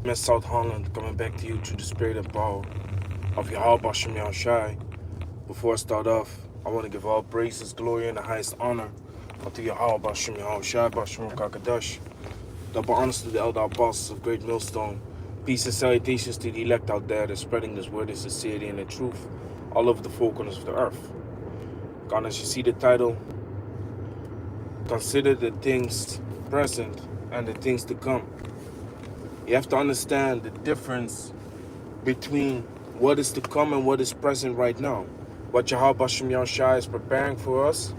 Miss South Holland coming back to you through the spirit and power of Yahweh Bashem Yahushai. Before I start off, I want to give all praises, glory, and the highest honor unto Yahweh Bashem Yahushai, Bashem Kakadash. Double honors to the elder apostles of Great Millstone. Peace and salutations to the elect out there that's spreading this word of sincerity and the truth all over the four corners of the earth. God, as you see the title, consider the things present and the things to come. You have to understand the difference between what is to come and what is present right now. What Yahweh Bashem Yahushai is preparing for us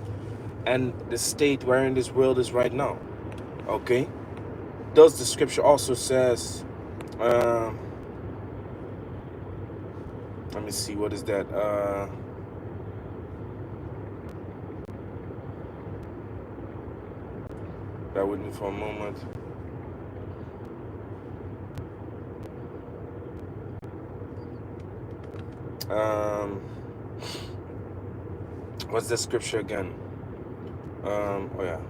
and the state wherein this world is right now. Okay? Thus the scripture also says, let me see, what is that? Bear with me for a moment. What's the scripture again? Oh yeah.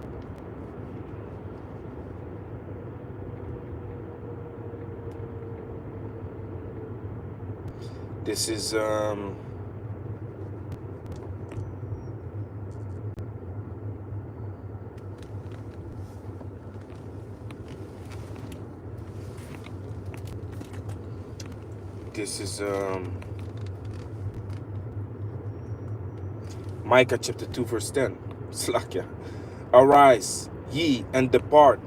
This is Micah chapter 2 verse 10. Slakia. Arise, ye, and depart,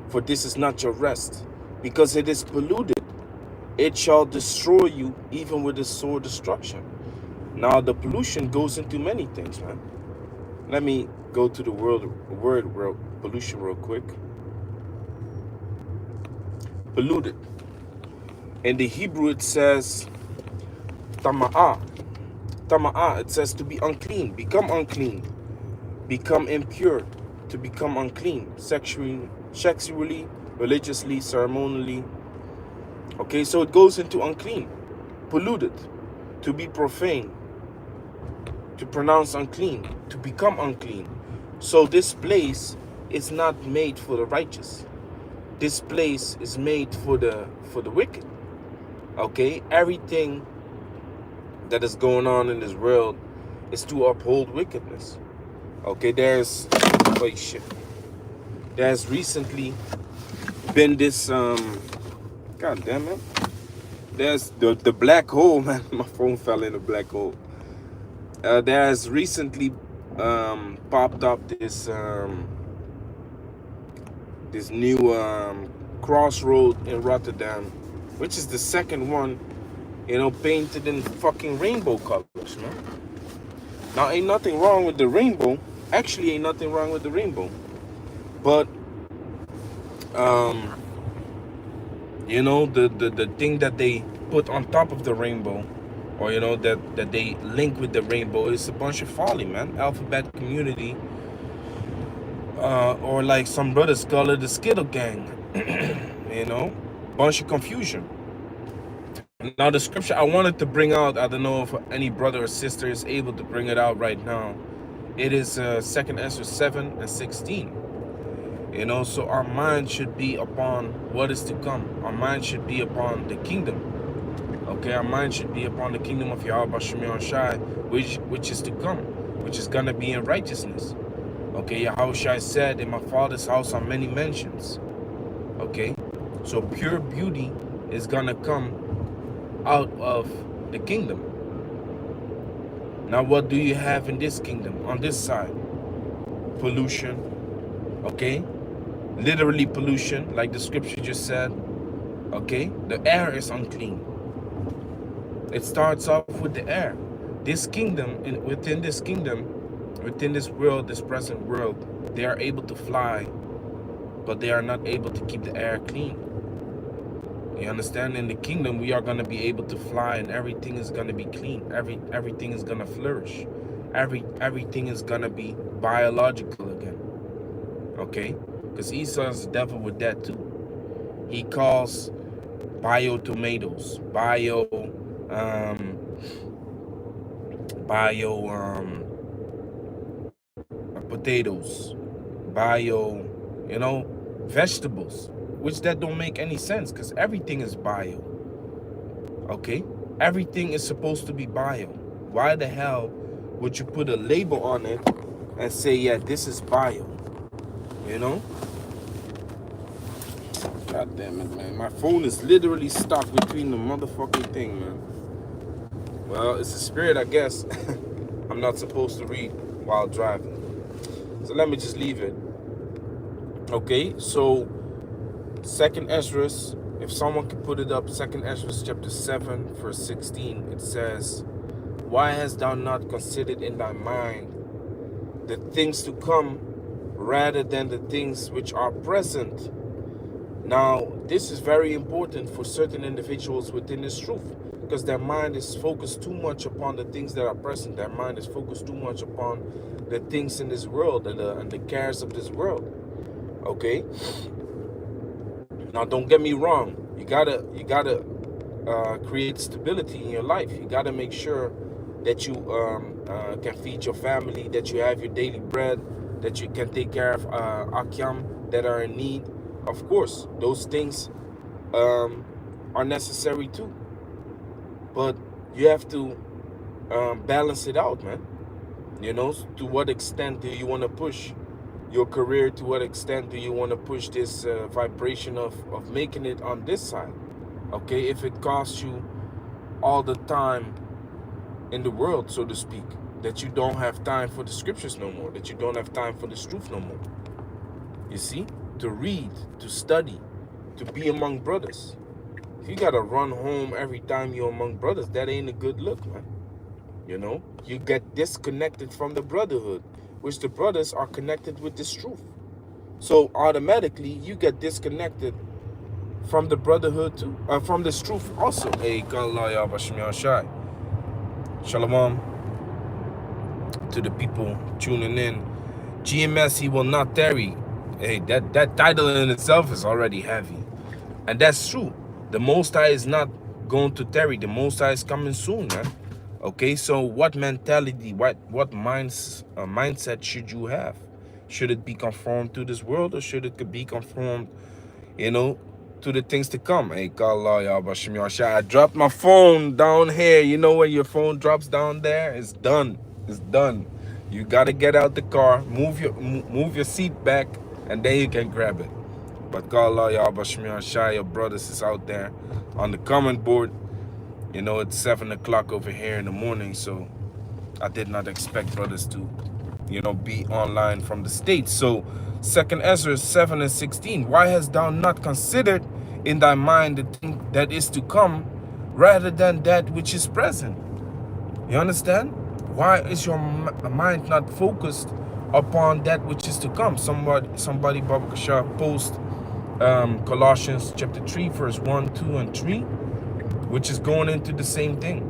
for this is not your rest, because it is polluted. It shall destroy you even with a sore destruction. Now the pollution goes into many things, man. Let me go to the word pollution real quick. Polluted. In the Hebrew it says tama'ah. Tama'ah, it says to be unclean, become unclean, become impure, to become unclean, sexually, religiously, ceremonially. Okay, so it goes into unclean, polluted, to be profane, to pronounce unclean, to become unclean. So this place is not made for the righteous. This place is made for the wicked. Okay, everything that is going on in this world is to uphold wickedness. Okay, there's recently been this god damn it. There's the black hole, man. My phone fell in a black hole. There's recently popped up this this new crossroad in Rotterdam, which is the second one, you know, painted in fucking rainbow colors, man. Now, ain't nothing wrong with the rainbow. Actually, ain't nothing wrong with the rainbow. But, you know, the thing that they put on top of the rainbow, or, you know, that they link with the rainbow is a bunch of folly, man. Alphabet community, or like some brothers call it the Skittle Gang, you know, bunch of confusion. Now, the scripture I wanted to bring out, I don't know if any brother or sister is able to bring it out right now. It is 2nd Ezra 7 and 16. You know, so our mind should be upon what is to come. Our mind should be upon the kingdom. Okay, our mind should be upon the kingdom of Yahweh Bashem Yahushai, which is to come, which is going to be in righteousness. Okay, Yahushai said, in my Father's house are many mansions. Okay, so pure beauty is going to come out of the kingdom. Now, what do you have in this kingdom? On this side, pollution. Okay, literally pollution, like the scripture just said. Okay, the air is unclean. It starts off with the air. This kingdom, within this kingdom, within this world, this present world, they are able to fly, but they are not able to keep the air clean. You understand? In the kingdom, we are going to be able to fly, and everything is going to be clean. Everything is going to flourish. Everything is going to be biological again. Okay? Because Esau's the devil with that too. He calls bio tomatoes, bio potatoes, bio, vegetables, which that don't make any sense because everything is bio. Okay, everything is supposed to be bio. Why the hell would you put a label on it and say, yeah, this is bio? You know? God damn it, man. My phone is literally stuck between the motherfucking thing, man. Well, it's a spirit, I guess. I'm not supposed to read while driving. So let me just leave it. Okay, so 2nd Ezra, if someone can put it up, 2nd Ezra chapter 7, verse 16, it says, why hast thou not considered in thy mind the things to come rather than the things which are present? Now, this is very important for certain individuals within this truth, because their mind is focused too much upon the things that are present. Their mind is focused too much upon the things in this world and the cares of this world. Okay? Now, don't get me wrong. You gotta create stability in your life. You gotta make sure that you can feed your family, that you have your daily bread, that you can take care of Akyam that are in need. Of course, those things are necessary too. But you have to balance it out, man. To what extent do you want to push your career? To what extent do you want to push this vibration of making it on this side? Okay, if it costs you all the time in the world, so to speak, that you don't have time for the scriptures no more, that you don't have time for this truth no more. You see? To read, to study, to be among brothers. If you gotta run home every time you're among brothers, that ain't a good look, man. You get disconnected from the brotherhood, which the brothers are connected with this truth. So automatically you get disconnected from the brotherhood too, from this truth also. Hey, Shalom to the people tuning in. GMS, he will not tarry. Hey, that title in itself is already heavy. And that's true. The Most High is not going to tarry. The Most High is coming soon, man. Okay, so what mentality, what mindset should you have? Should it be conformed to this world, or should it be conformed, to the things to come? Hey, I dropped my phone down here. When your phone drops down there, it's done. It's done. You gotta get out the car, move your seat back, and then you can grab it. But God, your brothers is out there on the comment board. It's 7 o'clock over here in the morning, so I did not expect brothers to, be online from the States. So 2nd Ezra 7 and 16, why hast thou not considered in thy mind the thing that is to come rather than that which is present? You understand? Why is your mind not focused upon that which is to come? Somebody Baba Kashar post Colossians chapter 3, verse 1, 2, and 3, which is going into the same thing.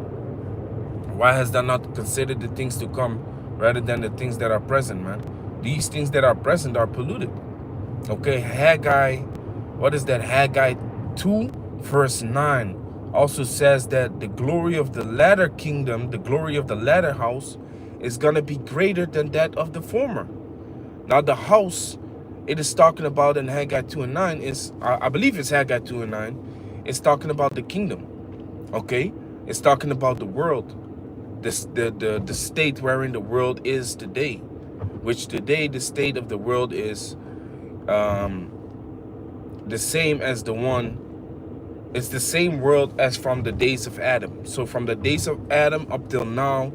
Why has thou not considered the things to come rather than the things that are present, man? These things that are present are polluted. Okay, Haggai, what is that? Haggai 2, verse 9 also says that the glory of the latter kingdom, the glory of the latter house, is going to be greater than that of the former. Now, the house it is talking about in Haggai 2 and 9 is, I believe it's Haggai 2 and 9, it's talking about the kingdom. Okay, it's talking about the world, the state wherein the world is today, which today the state of the world is the same as the one. It's the same world as from the days of Adam. So from the days of Adam up till now,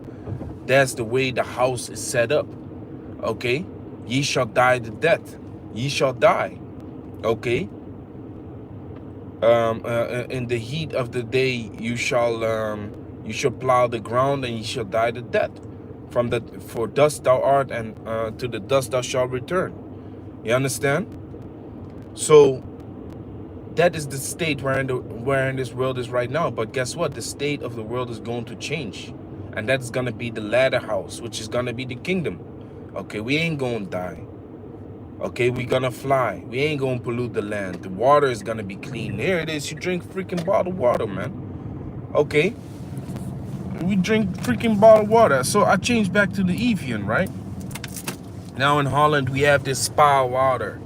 that's the way the house is set up. Okay, ye shall die the death. Ye shall die. Okay. In the heat of the day, you shall plow the ground, and ye shall die the death. For dust thou art, and to the dust thou shalt return. You understand? So that is the state wherein this world is right now. But guess what? The state of the world is going to change, and that's gonna be the latter house, which is gonna be the kingdom. Okay, we ain't gonna die. Okay, we're gonna fly. We ain't gonna pollute the land. The water is gonna be clean. Here it is. You drink freaking bottled water, man. Okay, we drink freaking bottled water. So I changed back to the Evian, right? Now in Holland, we have this spa water,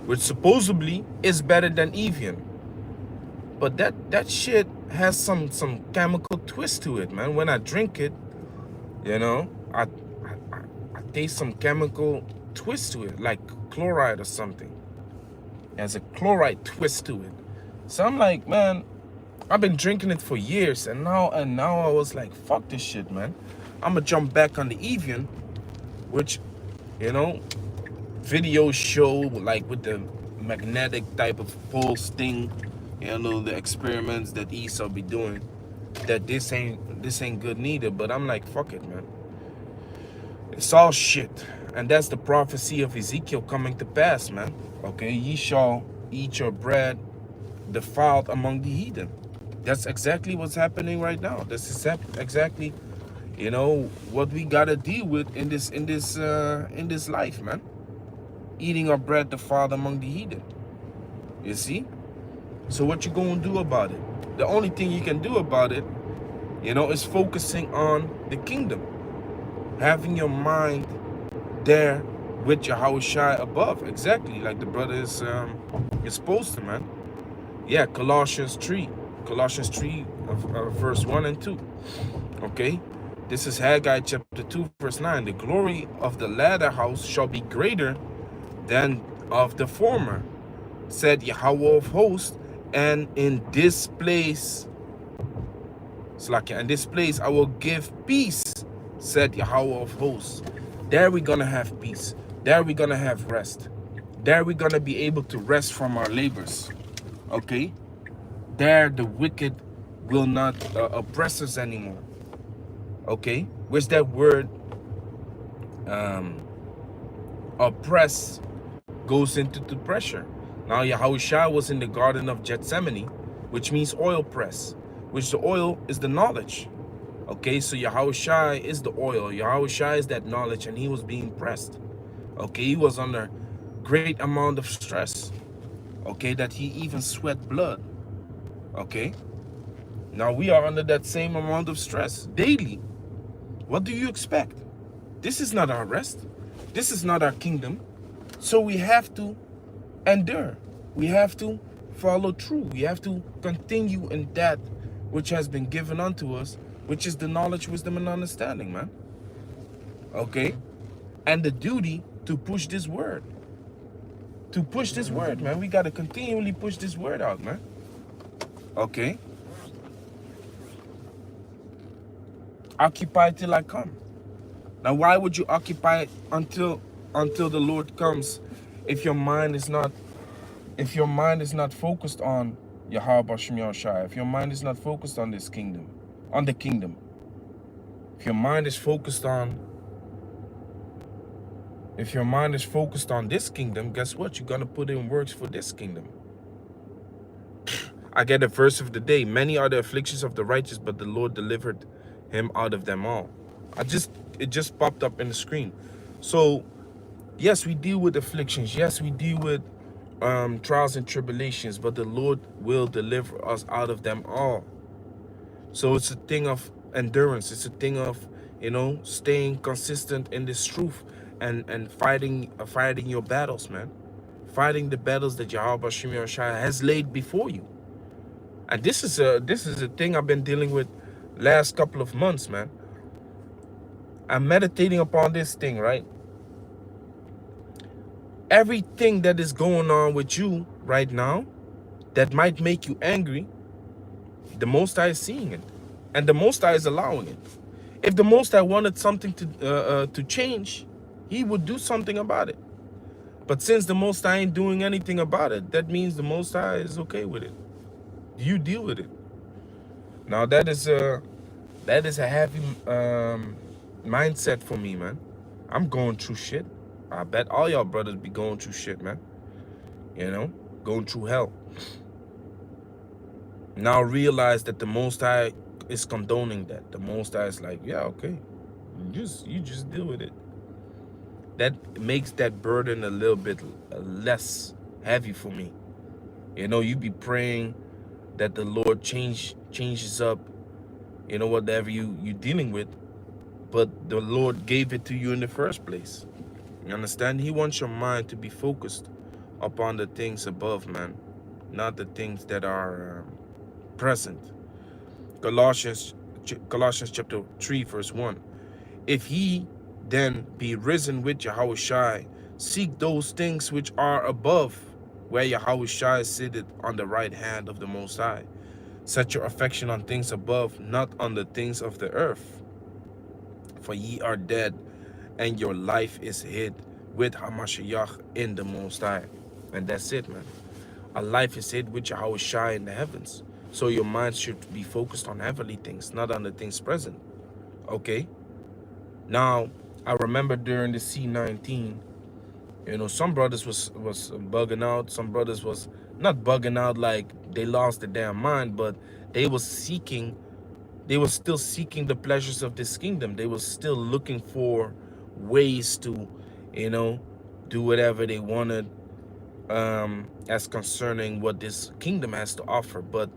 which supposedly is better than Evian. But that shit has some chemical twist to it, man. When I drink it, you know, I taste some chemical twist to it, like chloride or something. It has a chloride twist to it. So I'm like, man, I've been drinking it for years, and now I was like, fuck this shit, man. I'm gonna jump back on the Evian, which, you know, videos show like with the magnetic type of pulse thing, you know, the experiments that Esau be doing, that this ain't good neither. But I'm like, fuck it, man. It's all shit. And that's the prophecy of Ezekiel coming to pass, man. Okay, ye shall eat your bread defiled among the heathen. That's exactly what's happening right now. This is exactly, you know, what we gotta deal with in this life, man. Eating our bread defiled among the heathen. You see? So what you gonna do about it? The only thing you can do about it, you know, is focusing on the kingdom. Having your mind there with Yahushua above. Exactly like the brother is supposed to, man. Yeah, Colossians 3, verse 1 and 2. Okay, this is Haggai chapter 2, verse 9. The glory of the latter house shall be greater than of the former, said Yahweh of hosts. And in this place, I will give peace, said Yahweh of hosts. There we're gonna have peace. There we're gonna have rest. There we're gonna be able to rest from our labors. Okay? There the wicked will not oppress us anymore. Okay? Where's that word? Oppress goes into the pressure. Now Yahushua was in the Garden of Gethsemane, which means oil press, which the oil is the knowledge. Okay, so Yahushua is the oil. Yahushua is that knowledge, and he was being pressed. Okay, he was under great amount of stress. Okay, that he even sweat blood. Okay, now we are under that same amount of stress daily. What do you expect? This is not our rest. This is not our kingdom. So we have to endure. We have to follow through. We have to continue in that which has been given unto us, which is the knowledge, wisdom, and understanding, man. Okay? And the duty to push this word. To push this word, man. We got to continually push this word out, man. Okay? Occupy till I come. Now, why would you occupy until the Lord comes if your mind is not focused on Yahweh Shem Yahushua, if your mind is not focused on this kingdom, on the kingdom, if your mind is focused on this kingdom, guess what? You're gonna put in works for this kingdom. I get the verse of the day. Many are the afflictions of the righteous, but the Lord delivered him out of them all. It just popped up in the screen. So yes, we deal with afflictions. Yes, we deal with trials and tribulations, but the Lord will deliver us out of them all. So it's a thing of endurance. It's a thing of, you know, staying consistent in this truth and fighting your battles, man. Fighting the battles that Yahweh Shem Yahushua has laid before you. And this is a thing I've been dealing with last couple of months, man. I'm meditating upon this thing, right? Everything that is going on with you right now that might make you angry, the Most High is seeing it, and the Most High is allowing it. If the Most High wanted something to change, he would do something about it. But since the Most High ain't doing anything about it, that means the Most High is okay with it. You deal with it. Now that is a heavy mindset for me, man. I'm going through shit. I bet all y'all brothers be going through shit, man. You know, going through hell. Now realize that the Most High is condoning that. The Most High is like, yeah, okay. You just deal with it. that makes that burden a little bit less heavy for me. You know, you be praying that the Lord changes up, you know, whatever you dealing with, but the Lord gave it to you in the first place. You understand? He wants your mind to be focused upon the things above, man, not the things that are present. Colossians chapter 3 verse 1. If ye then be risen with Yahushua, seek those things which are above, where Yahushua is seated on the right hand of the Most High. Set your affection on things above, not on the things of the earth. For ye are dead, and your life is hid with Hamashiach in the Most High. And that's it, man. Our life is hid with Yahushua in the heavens. So your mind should be focused on heavenly things, not on the things present. Okay? Now, I remember during the C19, you know, some brothers was bugging out. Some brothers was not bugging out like they lost their damn mind, but they was still seeking the pleasures of this kingdom. They was still looking for ways to, you know, do whatever they wanted as concerning what this kingdom has to offer. But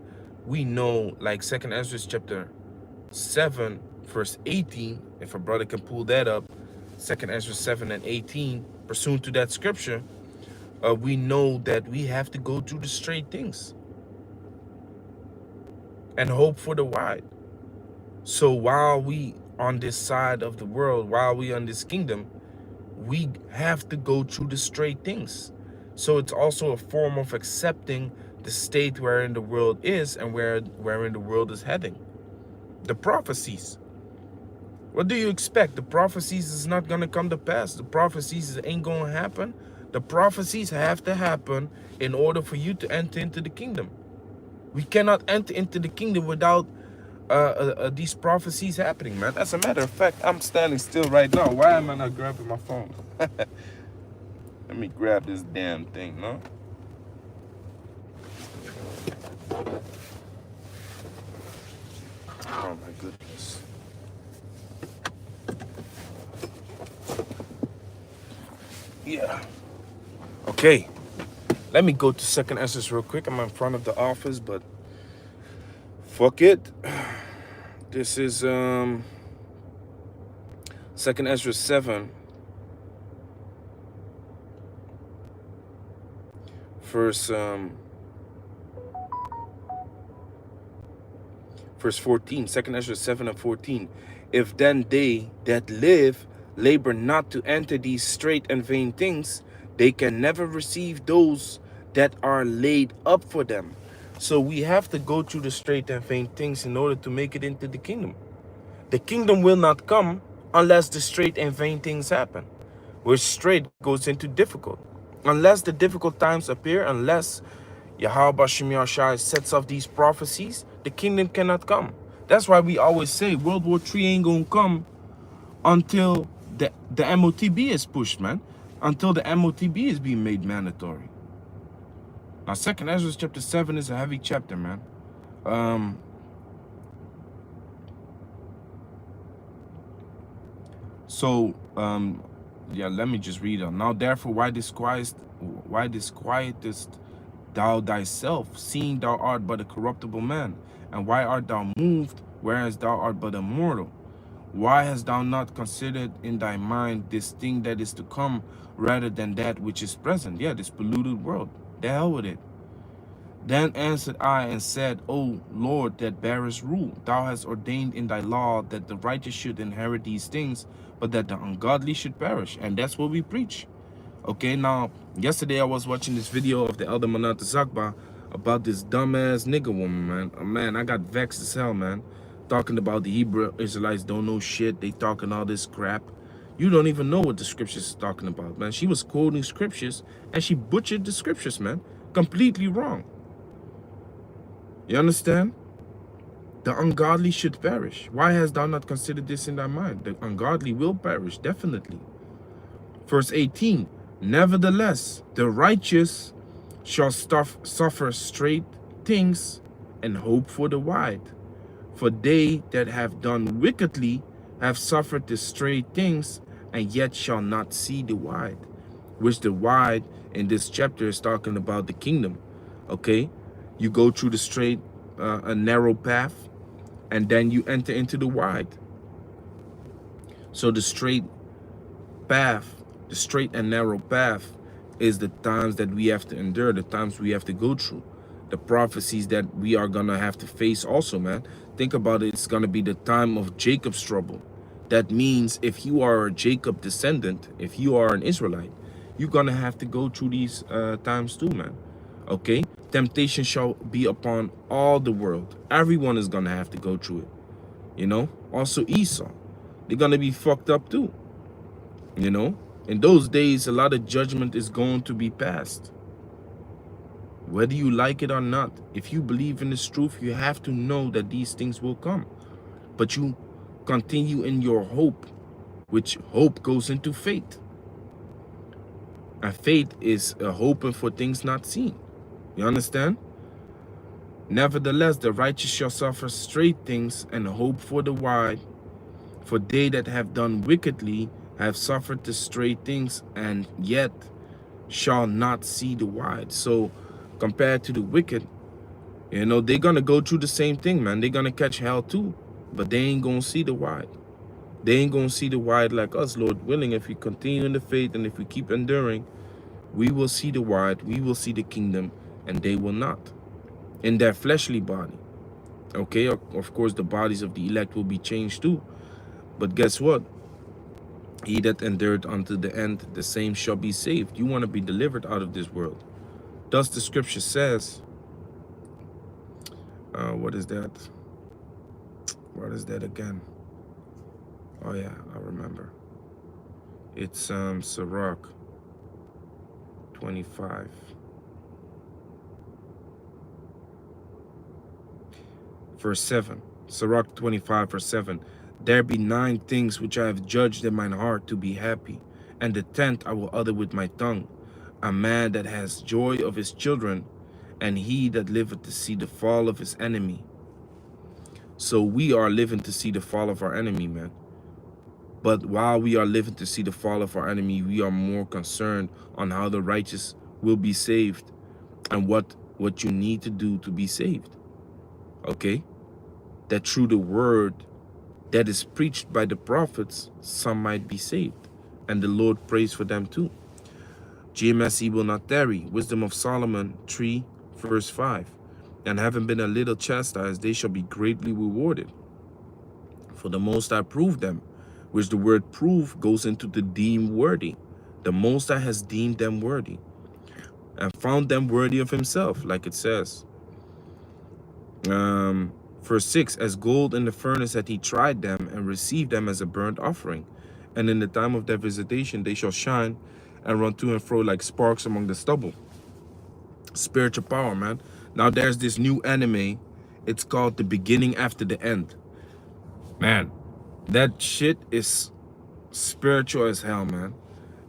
we know, like 2nd Ezra chapter 7 verse 18, if a brother can pull that up, 2nd Ezra 7 and 18, pursuant to that scripture, we know that we have to go through the straight things and hope for the wide. So while we on this side of the world, while we on this kingdom, we have to go through the straight things. So it's also a form of accepting the state wherein the world is and wherein the world is heading. The prophecies. What do you expect? The prophecies is not going to come to pass. The prophecies ain't going to happen. The prophecies have to happen in order for you to enter into the kingdom. We cannot enter into the kingdom without these prophecies happening, man. As a matter of fact, I'm standing still right now. Why am I not grabbing my phone? Let me grab this damn thing, no? Oh my goodness. Yeah. Okay. Let me go to 2nd Ezra real quick. I'm in front of the office, but fuck it. This is 2nd Ezra 7. Verse 14, 2nd Ezra 7 and 14. If then they that live labor not to enter these straight and vain things, they can never receive those that are laid up for them. So we have to go through the straight and vain things in order to make it into the kingdom. The kingdom will not come unless the straight and vain things happen, where straight goes into difficult. Unless the difficult times appear, unless Yahweh Shem Yahshai sets off these prophecies, the kingdom cannot come. That's why we always say World War III ain't gonna come until the MOTB is pushed, man. Until the MOTB is being made mandatory. Now, 2nd Ezra chapter 7 is a heavy chapter, man. Yeah, let me just read on. Now, therefore, why disquietest thou thyself, seeing thou art but a corruptible man? And why art thou moved, whereas thou art but a mortal? Why hast thou not considered in thy mind this thing that is to come, rather than that which is present? Yeah, this polluted world. The hell with it. Then answered I and said, O Lord, that bearest rule, thou hast ordained in thy law that the righteous should inherit these things, but that the ungodly should perish. And that's what we preach. Okay, now, yesterday I was watching this video of the Elder Manat Zakba about this dumbass nigga woman, man. Man, I got vexed as hell, man. Talking about the Hebrew Israelites don't know shit. They talking all this crap. You don't even know what the scriptures is talking about, man. She was quoting scriptures, and she butchered the scriptures, man. Completely wrong. You understand? The ungodly should perish. Why hast thou not considered this in thy mind? The ungodly will perish, definitely. Verse 18, nevertheless, the righteous shall suffer straight things and hope for the wide. For they that have done wickedly have suffered the straight things and yet shall not see the wide. Which the wide in this chapter is talking about the kingdom. Okay, you go through the straight, a narrow path, and then you enter into the wide. So the straight path, the straight and narrow path, is the times that we have to endure, the times we have to go through, the prophecies that we are gonna have to face also, man. Think about it, it's gonna be the time of Jacob's trouble. That means if you are a Jacob descendant, if you are an Israelite, you're gonna have to go through these times too, man. Okay, temptation shall be upon all the world. Everyone is gonna have to go through it, you know. Also Esau, they're gonna be fucked up too, you know. In those days, a lot of judgment is going to be passed, whether you like it or not. If you believe in this truth, you have to know that these things will come. But you continue in your hope, which hope goes into faith. And faith is a hoping for things not seen. You understand? Nevertheless, the righteous shall suffer straight things and hope for the wide. For they that have done wickedly have suffered the straight things, and yet shall not see the wide. So compared to the wicked, you know, they're gonna go through the same thing, man. They're gonna catch hell too, but they ain't gonna see the wide. They ain't gonna see the wide like us, Lord willing. If we continue in the faith and if we keep enduring, we will see the wide, we will see the kingdom, and they will not. In their fleshly body. Okay, of course the bodies of the elect will be changed too. But guess what? He that endured unto the end, the same shall be saved. You want to be delivered out of this world. Thus the scripture says, what is that? What is that again? Oh yeah, I remember. It's Sirach 25. Verse 7. Sirach 25, verse 7. There be 9 things which I have judged in mine heart to be happy, and the 10th I will utter with my tongue. A man that has joy of his children, and he that liveth to see the fall of his enemy. So we are living to see the fall of our enemy, man. But while we are living to see the fall of our enemy, we are more concerned on how the righteous will be saved and what you need to do to be saved. Okay? That through the word that is preached by the prophets, some might be saved. And the Lord prays for them too. GMS, he will not tarry. Wisdom of Solomon 3, verse 5. And having been a little chastised, they shall be greatly rewarded. For the Most High proved them, which the word prove goes into the deem worthy. The Most High has deemed them worthy, and found them worthy of himself, like it says. Verse 6, as gold in the furnace hath he tried them, and received them as a burnt offering. And in the time of their visitation they shall shine, and run to and fro like sparks among the stubble. Spiritual power, man. Now there's this new anime. It's called The Beginning After the End. Man, that shit is spiritual as hell, man.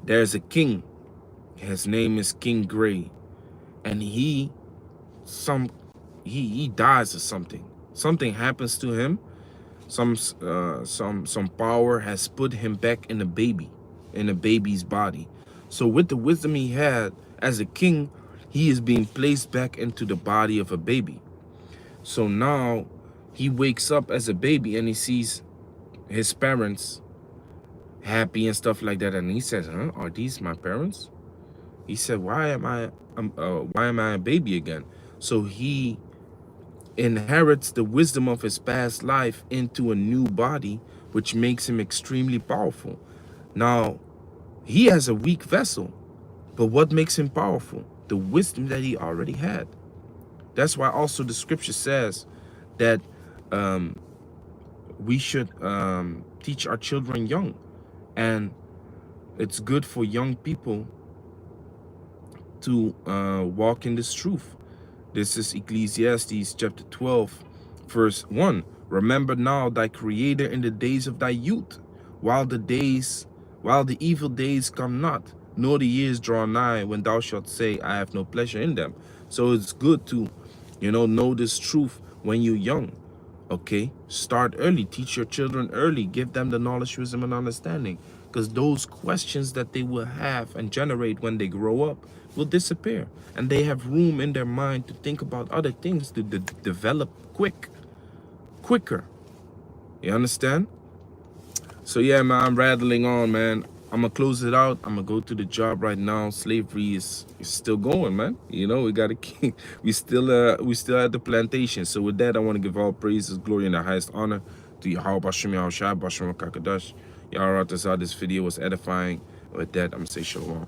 There's a king. His name is King Gray. And he dies or something. Something happens to him. Some power has put him back in a baby's body. So with the wisdom he had as a king, he is being placed back into the body of a baby. So now he wakes up as a baby and he sees his parents happy and stuff like that, and he says, "Huh? Are these my parents?" He said, "Why am I a baby again?" So he inherits the wisdom of his past life into a new body, which makes him extremely powerful. Now, he has a weak vessel, but what makes him powerful? The wisdom that he already had. That's why also the scripture says that we should teach our children young, and it's good for young people to walk in this truth. This is Ecclesiastes chapter 12, verse 1. Remember now thy creator in the days of thy youth, while the evil days come not, nor the years draw nigh, when thou shalt say, I have no pleasure in them. So it's good to, know this truth when you're young. Okay, start early, teach your children early, give them the knowledge, wisdom, and understanding. because those questions that they will have and generate when they grow up will disappear, and they have room in their mind to think about other things to develop quicker. You understand? So yeah, man, I'm rattling on, man. I'm gonna close it out. I'm gonna go to the job right now. Slavery is still going, man. You know, we gotta keep, we still at the plantation. So with that, I want to give all praises, glory, and the highest honor to Yahweh Bashem Yahushua Bashem Kakadash. Y'all, this video was edifying. With that, I'm gonna say shalom.